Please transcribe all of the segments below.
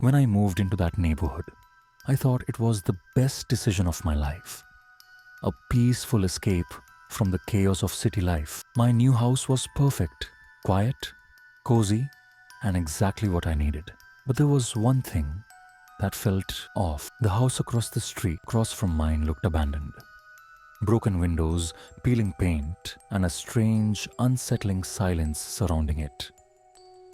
When I moved into that neighborhood, I thought it was the best decision of my life. A peaceful escape from the chaos of city life. My new house was perfect, quiet, cozy, and exactly what I needed. But there was one thing that felt off. The house across the street, across from mine, looked abandoned. Broken windows, peeling paint, and a strange, unsettling silence surrounding it.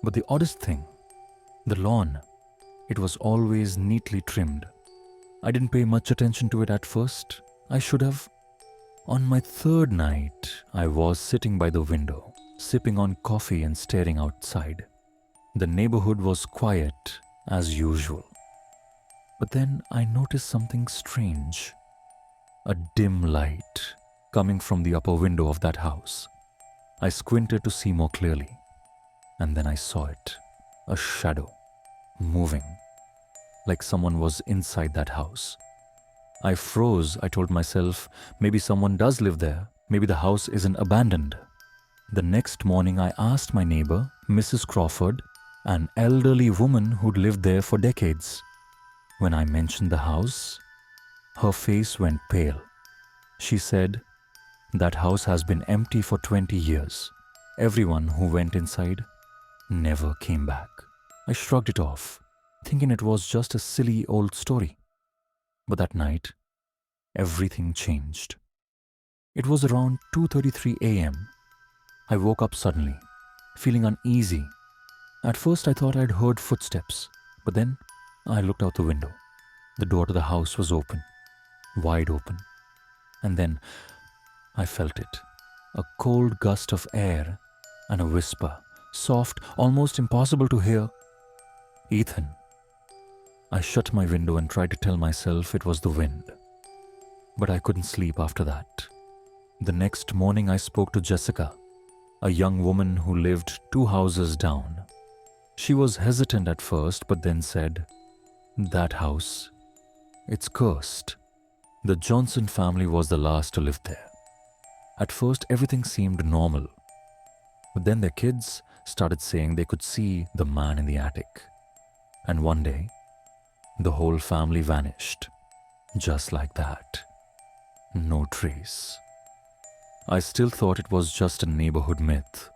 But the oddest thing, the lawn, it was always neatly trimmed. I didn't pay much attention to it at first. I should have. On my third night, I was sitting by the window, sipping on coffee and staring outside. The neighborhood was quiet as usual. But then I noticed something strange. A dim light coming from the upper window of that house. I squinted to see more clearly, and then I saw it. A shadow, moving, like someone was inside that house. I froze. I told myself, maybe someone does live there. Maybe the house isn't abandoned. The next morning, I asked my neighbor, Mrs. Crawford, an elderly woman who'd lived there for decades. When I mentioned the house, her face went pale. She said, that house has been empty for 20 years. Everyone who went inside never came back. I shrugged it off, thinking it was just a silly old story. But that night, everything changed. It was around 2:33 a.m. I woke up suddenly, feeling uneasy. At first I thought I'd heard footsteps, but then I looked out the window. The door to the house was open, wide open. And then I felt it, a cold gust of air and a whisper, soft, almost impossible to hear. Ethan. I shut my window and tried to tell myself it was the wind. But I couldn't sleep after that. The next morning I spoke to Jessica, a young woman who lived 2 houses down. She was hesitant at first, but then said, that house, it's cursed. The Johnson family was the last to live there. At first everything seemed normal, but then their kids started saying they could see the man in the attic. And one day, the whole family vanished, just like that. No trace. I still thought it was just a neighborhood myth,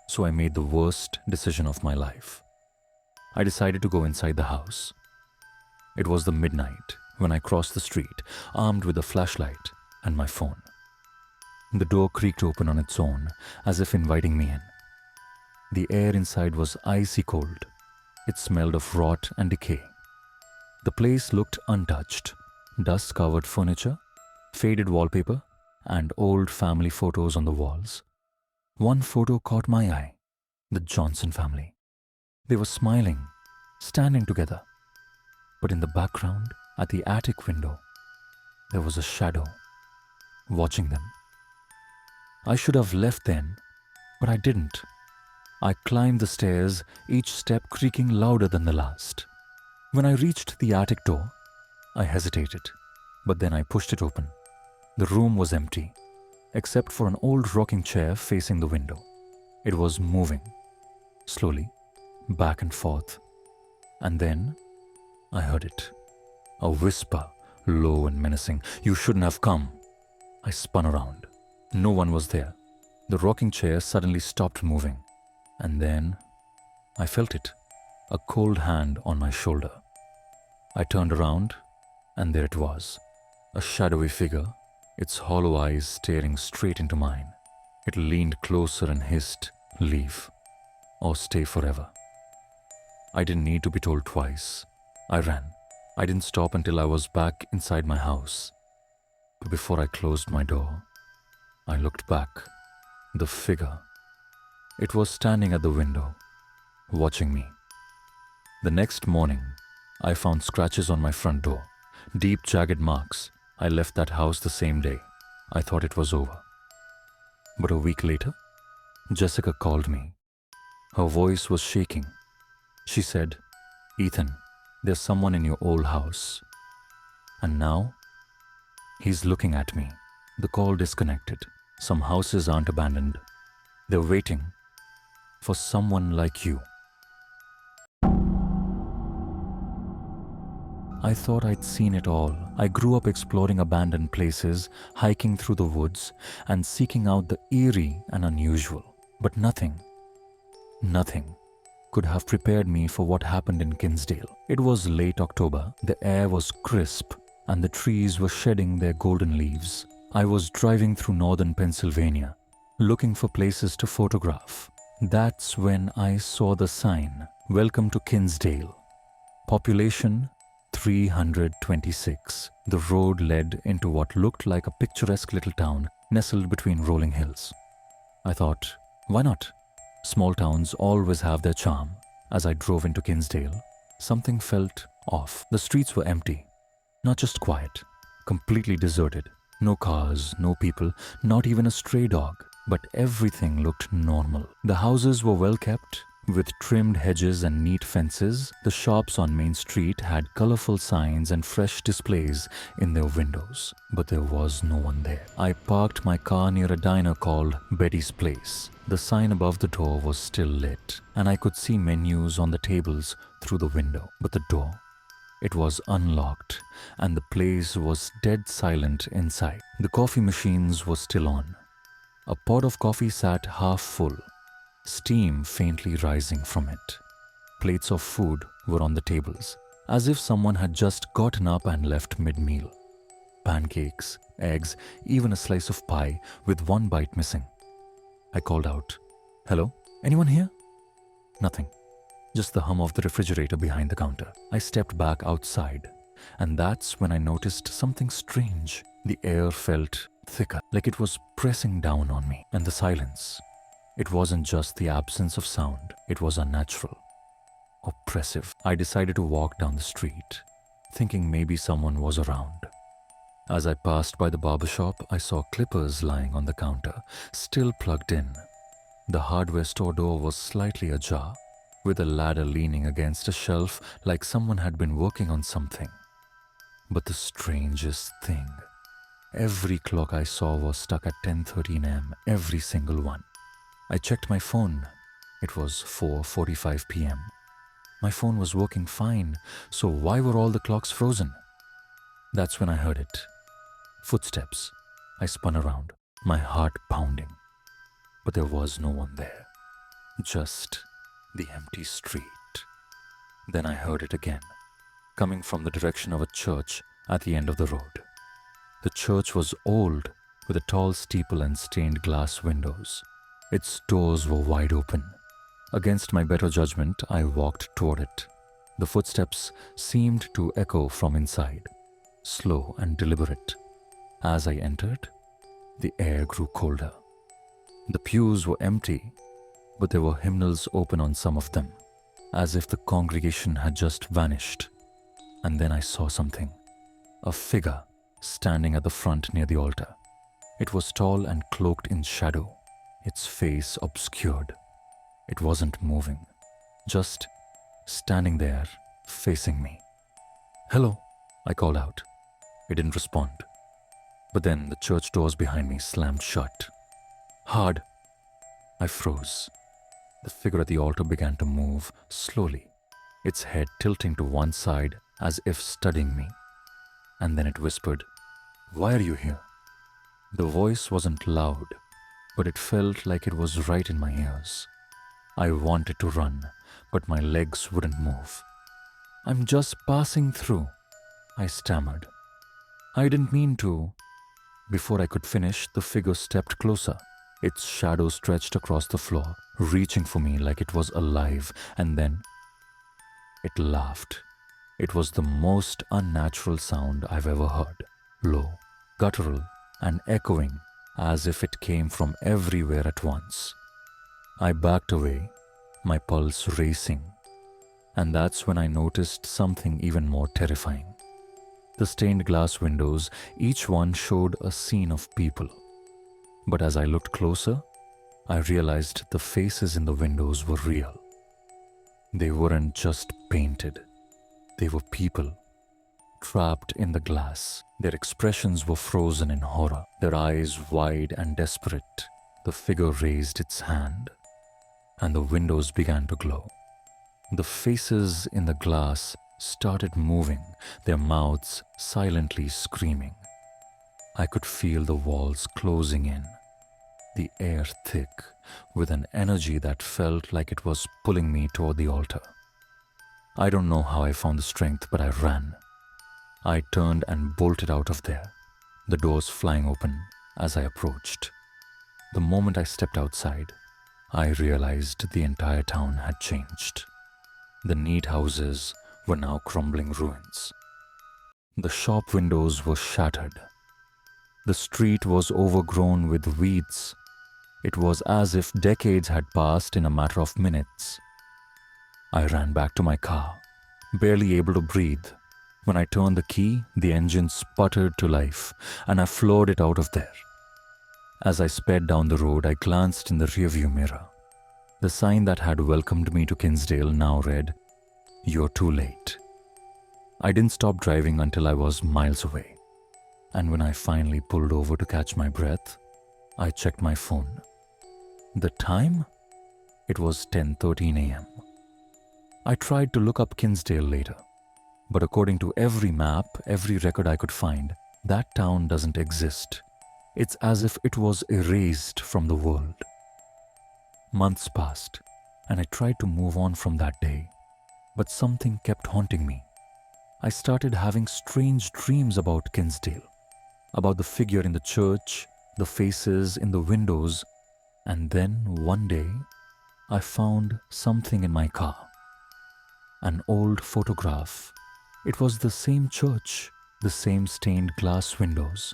so I made the worst decision of my life. I decided to go inside the house. It was the midnight when I crossed the street, armed with a flashlight and my phone. The door creaked open on its own, as if inviting me in. The air inside was icy cold. It smelled of rot and decay. The place looked untouched. Dust-covered furniture, faded wallpaper, and old family photos on the walls. One photo caught my eye, the Johnson family. They were smiling, standing together. But in the background, at the attic window, there was a shadow, watching them. I should have left then, but I didn't. I climbed the stairs, each step creaking louder than the last. When I reached the attic door, I hesitated, but then I pushed it open. The room was empty, except for an old rocking chair facing the window. It was moving, slowly, back and forth. And then I heard it. A whisper, low and menacing. You shouldn't have come. I spun around. No one was there. The rocking chair suddenly stopped moving. And then I felt it, a cold hand on my shoulder. I turned around, and there it was, a shadowy figure, its hollow eyes staring straight into mine. It leaned closer and hissed, "Leave, or stay forever." I didn't need to be told twice. I ran. I didn't stop until I was back inside my house. But before I closed my door, I looked back. The figure. It was standing at the window, watching me. The next morning, I found scratches on my front door, deep jagged marks. I left that house the same day. I thought it was over. But a week later, Jessica called me. Her voice was shaking. She said, "Ethan, there's someone in your old house." And now, he's looking at me. The call disconnected. Some houses aren't abandoned. They're waiting for someone like you. I thought I'd seen it all. I grew up exploring abandoned places, hiking through the woods, and seeking out the eerie and unusual. But nothing could have prepared me for what happened in Kinsdale. It was late October, the air was crisp, and the trees were shedding their golden leaves. I was driving through northern Pennsylvania, looking for places to photograph. That's when I saw the sign, "Welcome to Kinsdale. Population 326. The road led into what looked like a picturesque little town nestled between rolling hills. I thought, why not? Small towns always have their charm. As I drove into Kinsdale, something felt off. The streets were empty, not just quiet, completely deserted. No cars, no people, not even a stray dog. But everything looked normal. The houses were well kept, with trimmed hedges and neat fences. The shops on Main Street had colorful signs and fresh displays in their windows. But there was no one there. I parked my car near a diner called Betty's Place. The sign above the door was still lit, and I could see menus on the tables through the window. But the door, it was unlocked, and the place was dead silent inside. The coffee machines were still on. A pot of coffee sat half full, steam faintly rising from it. Plates of food were on the tables, as if someone had just gotten up and left mid-meal. Pancakes, eggs, even a slice of pie with one bite missing. I called out, "Hello? Anyone here?" Nothing. Just the hum of the refrigerator behind the counter. I stepped back outside, and that's when I noticed something strange. The air felt thicker, like it was pressing down on me. And the silence. It wasn't just the absence of sound. It was unnatural, oppressive. I decided to walk down the street, thinking maybe someone was around. As I passed by the barber shop, I saw clippers lying on the counter, still plugged in. The hardware store door was slightly ajar, with a ladder leaning against a shelf like someone had been working on something. But the strangest thing, every clock I saw was stuck at 10:13 am, every single one. I checked my phone. It was 4:45 p.m. My phone was working fine, so why were all the clocks frozen? That's when I heard it. Footsteps. I spun around, my heart pounding. But there was no one there. Just the empty street. Then I heard it again, coming from the direction of a church at the end of the road. The church was old, with a tall steeple and stained glass windows. Its doors were wide open. Against my better judgment, I walked toward it. The footsteps seemed to echo from inside, slow and deliberate. As I entered, the air grew colder. The pews were empty, but there were hymnals open on some of them, as if the congregation had just vanished. And then I saw something. A figure standing at the front near the altar. It was tall and cloaked in shadow, its face obscured. It wasn't moving, just standing there, facing me. "Hello," I called out. It didn't respond. But then the church doors behind me slammed shut. Hard. I froze. The figure at the altar began to move slowly, its head tilting to one side as if studying me. And then it whispered, "Why are you here?" The voice wasn't loud, but it felt like it was right in my ears. I wanted to run, but my legs wouldn't move. "I'm just passing through," I stammered. "I didn't mean to." Before I could finish, the figure stepped closer. Its shadow stretched across the floor, reaching for me like it was alive, and then it laughed. It was the most unnatural sound I've ever heard. Low, guttural, and echoing as if it came from everywhere at once. I backed away, my pulse racing, and that's when I noticed something even more terrifying. The stained glass windows, each one showed a scene of people. But as I looked closer, I realized the faces in the windows were real. They weren't just painted. They were people, trapped in the glass. Their expressions were frozen in horror, their eyes wide and desperate. The figure raised its hand, and the windows began to glow. The faces in the glass started moving, their mouths silently screaming. I could feel the walls closing in, the air thick, with an energy that felt like it was pulling me toward the altar. I don't know how I found the strength, but I ran. I turned and bolted out of there, the doors flying open as I approached. The moment I stepped outside, I realized the entire town had changed. The neat houses were now crumbling ruins. The shop windows were shattered. The street was overgrown with weeds. It was as if decades had passed in a matter of minutes. I ran back to my car, barely able to breathe. When I turned the key, the engine sputtered to life, and I floored it out of there. As I sped down the road, I glanced in the rearview mirror. The sign that had welcomed me to Kinsdale now read, "You're too late." I didn't stop driving until I was miles away. And when I finally pulled over to catch my breath, I checked my phone. The time? It was 10:13 a.m. I tried to look up Kinsdale later, but according to every map, every record I could find, that town doesn't exist. It's as if it was erased from the world. Months passed, and I tried to move on from that day, but something kept haunting me. I started having strange dreams about Kinsdale, about the figure in the church, the faces in the windows, and then one day, I found something in my car. An old photograph. It was the same church, the same stained glass windows,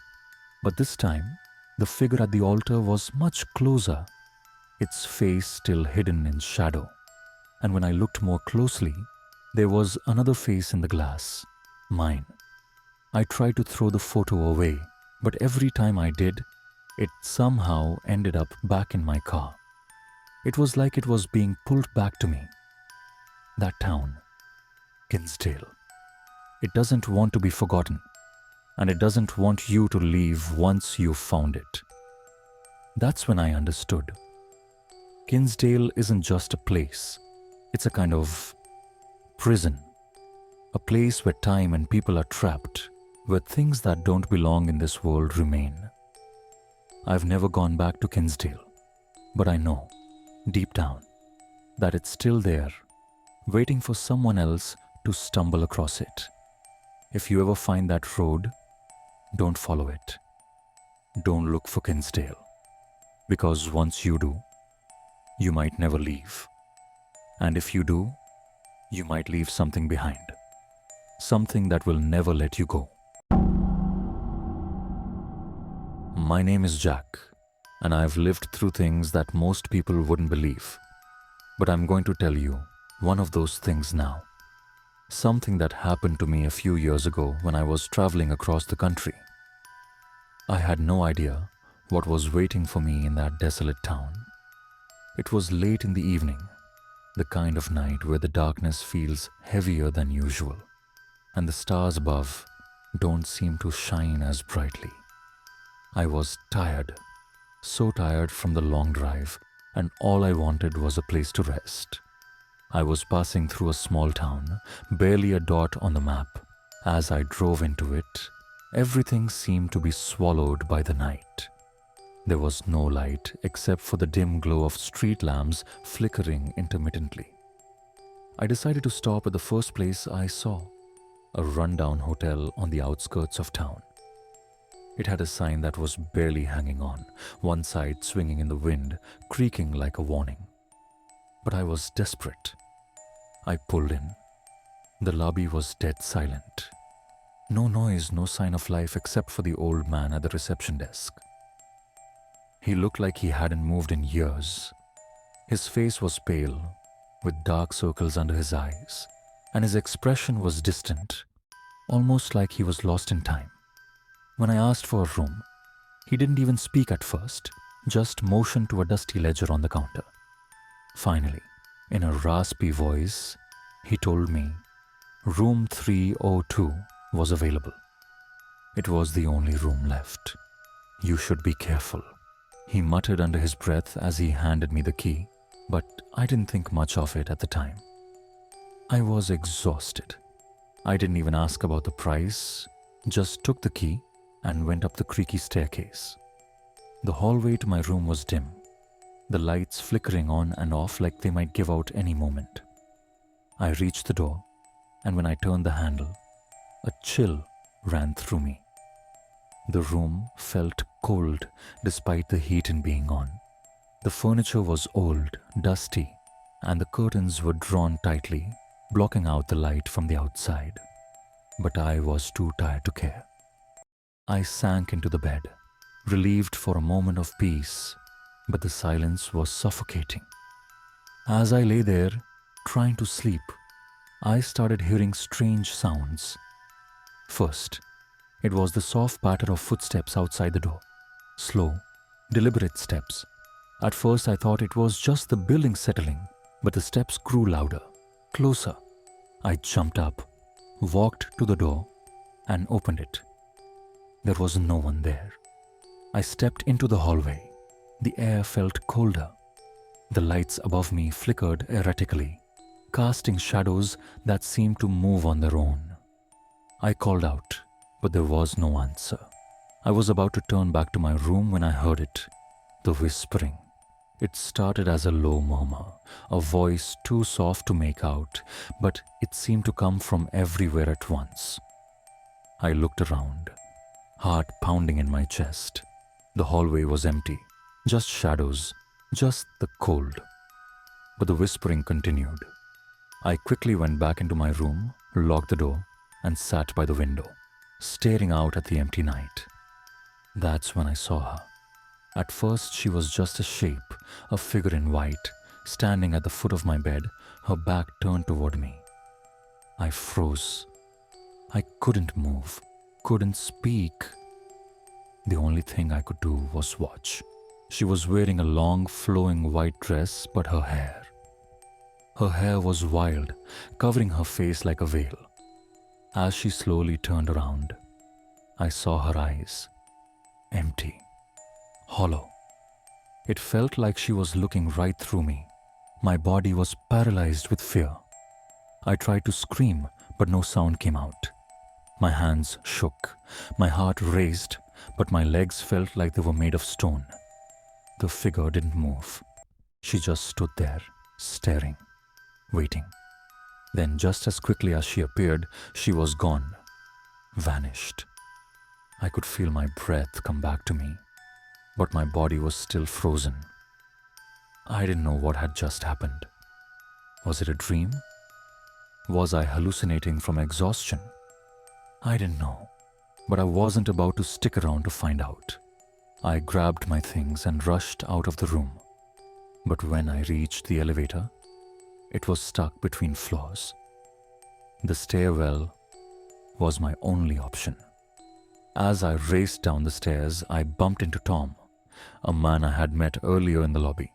but this time, the figure at the altar was much closer, its face still hidden in shadow. And when I looked more closely, there was another face in the glass, mine. I tried to throw the photo away, but every time I did, it somehow ended up back in my car. It was like it was being pulled back to me. That town, Kinsdale. It doesn't want to be forgotten, and it doesn't want you to leave once you've found it. That's when I understood. Kinsdale isn't just a place. It's a kind of prison. A place where time and people are trapped, where things that don't belong in this world remain. I've never gone back to Kinsdale, but I know, deep down, that it's still there, waiting for someone else to stumble across it. If you ever find that road, don't follow it. Don't look for Kinsdale, because once you do, you might never leave. And if you do, you might leave something behind, something that will never let you go. My name is Jack, and I've lived through things that most people wouldn't believe. But I'm going to tell you one of those things now. Something that happened to me a few years ago when I was traveling across the country. I had no idea what was waiting for me in that desolate town. It was late in the evening, the kind of night where the darkness feels heavier than usual, and the stars above don't seem to shine as brightly. I was tired, so tired from the long drive, and all I wanted was a place to rest. I was passing through a small town, barely a dot on the map. As I drove into it, everything seemed to be swallowed by the night. There was no light except for the dim glow of street lamps flickering intermittently. I decided to stop at the first place I saw, a rundown hotel on the outskirts of town. It had a sign that was barely hanging on, one side swinging in the wind, creaking like a warning. But I was desperate. I pulled in. The lobby was dead silent. No noise, no sign of life except for the old man at the reception desk. He looked like he hadn't moved in years. His face was pale, with dark circles under his eyes, and his expression was distant, almost like he was lost in time. When I asked for a room, he didn't even speak at first, just motioned to a dusty ledger on the counter. Finally, in a raspy voice, he told me room 302 was available. It was the only room left. You should be careful, he muttered under his breath as he handed me the key, but I didn't think much of it at the time. I was exhausted. I didn't even ask about the price, just took the key and went up the creaky staircase. The hallway to my room was dim, the lights flickering on and off like they might give out any moment. I reached the door, and when I turned the handle, a chill ran through me. The room felt cold despite the heat in being on. The furniture was old, dusty, and the curtains were drawn tightly, blocking out the light from the outside. But I was too tired to care. I sank into the bed, relieved for a moment of peace, but the silence was suffocating. As I lay there, trying to sleep, I started hearing strange sounds. First, it was the soft patter of footsteps outside the door. Slow, deliberate steps. At first I thought it was just the building settling, but the steps grew louder, closer. I jumped up, walked to the door, and opened it. There was no one there. I stepped into the hallway. The air felt colder. The lights above me flickered erratically, casting shadows that seemed to move on their own. I called out, but there was no answer. I was about to turn back to my room when I heard it, the whispering. It started as a low murmur, a voice too soft to make out, but it seemed to come from everywhere at once. I looked around, heart pounding in my chest. The hallway was empty, just shadows, just the cold. But the whispering continued. I quickly went back into my room, locked the door, and sat by the window, staring out at the empty night. That's when I saw her. At first, she was just a shape, a figure in white, standing at the foot of my bed, her back turned toward me. I froze. I couldn't move, couldn't speak. The only thing I could do was watch. She was wearing a long, flowing white dress, but her hair was wild, covering her face like a veil. As she slowly turned around, I saw her eyes, empty, hollow. It felt like she was looking right through me. My body was paralyzed with fear. I tried to scream, but no sound came out. My hands shook, my heart raced, but my legs felt like they were made of stone. The figure didn't move. She just stood there, staring, waiting. Then, just as quickly as she appeared, she was gone, vanished. I could feel my breath come back to me, but my body was still frozen. I didn't know what had just happened. Was it a dream? Was I hallucinating from exhaustion? I didn't know, but I wasn't about to stick around to find out. I grabbed my things and rushed out of the room. But when I reached the elevator, it was stuck between floors. The stairwell was my only option. As I raced down the stairs, I bumped into Tom, a man I had met earlier in the lobby.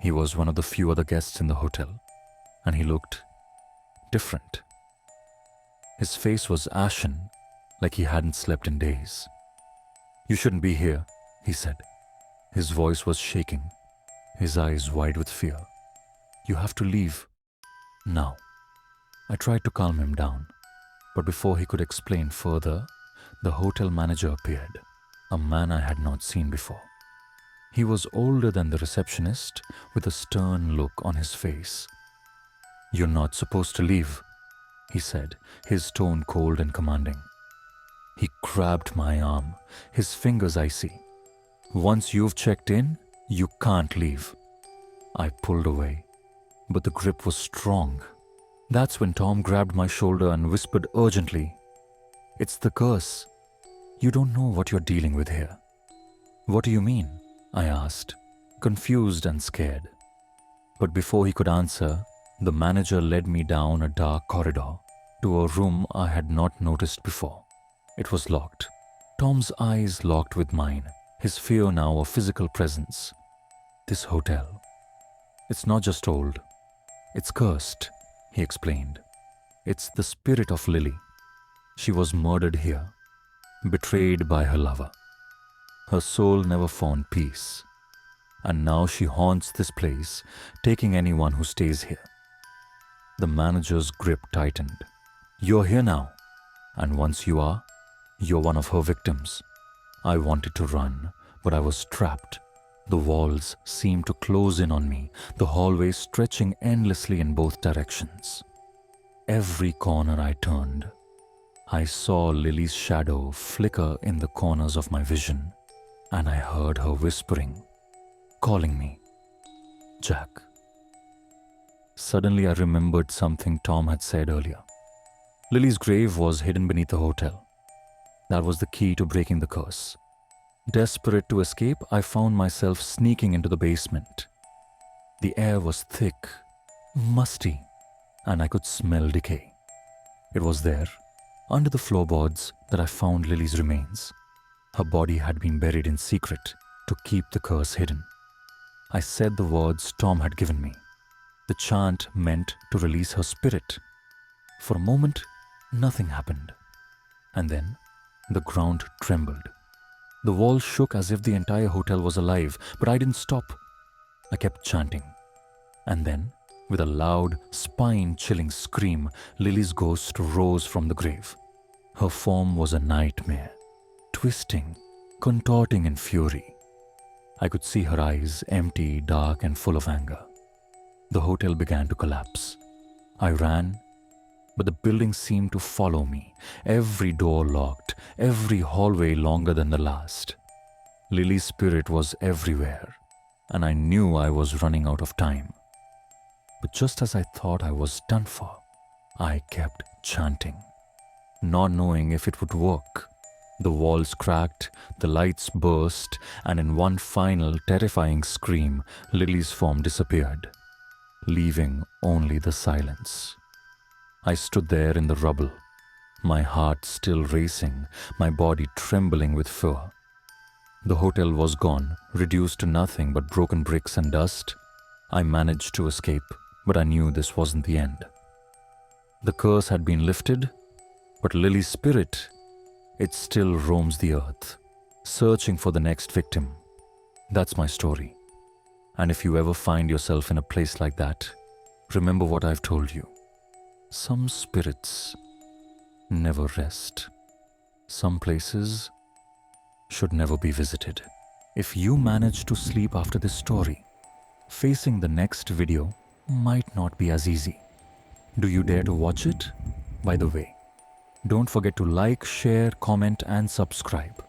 He was one of the few other guests in the hotel, and he looked different. His face was ashen, like he hadn't slept in days. "You shouldn't be here," he said. His voice was shaking, his eyes wide with fear. "You have to leave now." I tried to calm him down, but before he could explain further, the hotel manager appeared, a man I had not seen before. He was older than the receptionist, with a stern look on his face. "You're not supposed to leave," he said, his tone cold and commanding. He grabbed my arm, his fingers icy. "Once you've checked in, you can't leave." I pulled away, but the grip was strong. That's when Tom grabbed my shoulder and whispered urgently, "It's the curse. You don't know what you're dealing with here." "What do you mean?" I asked, confused and scared. But before he could answer, the manager led me down a dark corridor to a room I had not noticed before. It was locked. Tom's eyes locked with mine, his fear now a physical presence. "This hotel, it's not just old, it's cursed," he explained. "It's the spirit of Lily. She was murdered here, betrayed by her lover. Her soul never found peace, and now she haunts this place, taking anyone who stays here." The manager's grip tightened. You're here now, and once you are, you're one of her victims. I wanted to run, but I was trapped. The walls seemed to close in on me, the hallway stretching endlessly in both directions. Every corner I turned, I saw Lily's shadow flicker in the corners of my vision, and I heard her whispering, calling me, Jack. Suddenly I remembered something Tom had said earlier. Lily's grave was hidden beneath the hotel. That was the key to breaking the curse. Desperate to escape, I found myself sneaking into the basement. The air was thick, musty, and I could smell decay. It was there, under the floorboards, that I found Lily's remains. Her body had been buried in secret to keep the curse hidden. I said the words Tom had given me. The chant meant to release her spirit. For a moment, nothing happened. And then, the ground trembled. The walls shook as if the entire hotel was alive, but I didn't stop. I kept chanting. And then, with a loud, spine-chilling scream, Lily's ghost rose from the grave. Her form was a nightmare, twisting, contorting in fury. I could see her eyes, empty, dark, and full of anger. The hotel began to collapse. I ran, but the building seemed to follow me, every door locked, every hallway longer than the last. Lily's spirit was everywhere, and I knew I was running out of time. But just as I thought I was done for, I kept chanting, not knowing if it would work. The walls cracked, the lights burst, and in one final terrifying scream, Lily's form disappeared, leaving only the silence. I stood there in the rubble, my heart still racing, my body trembling with fear. The hotel was gone, reduced to nothing but broken bricks and dust. I managed to escape, but I knew this wasn't the end. The curse had been lifted, but Lily's spirit, it still roams the earth, searching for the next victim. That's my story. And if you ever find yourself in a place like that, remember what I've told you. Some spirits never rest. Some places should never be visited. If you manage to sleep after this story, facing the next video might not be as easy. Do you dare to watch it? By the way, don't forget to like, share, comment, and subscribe.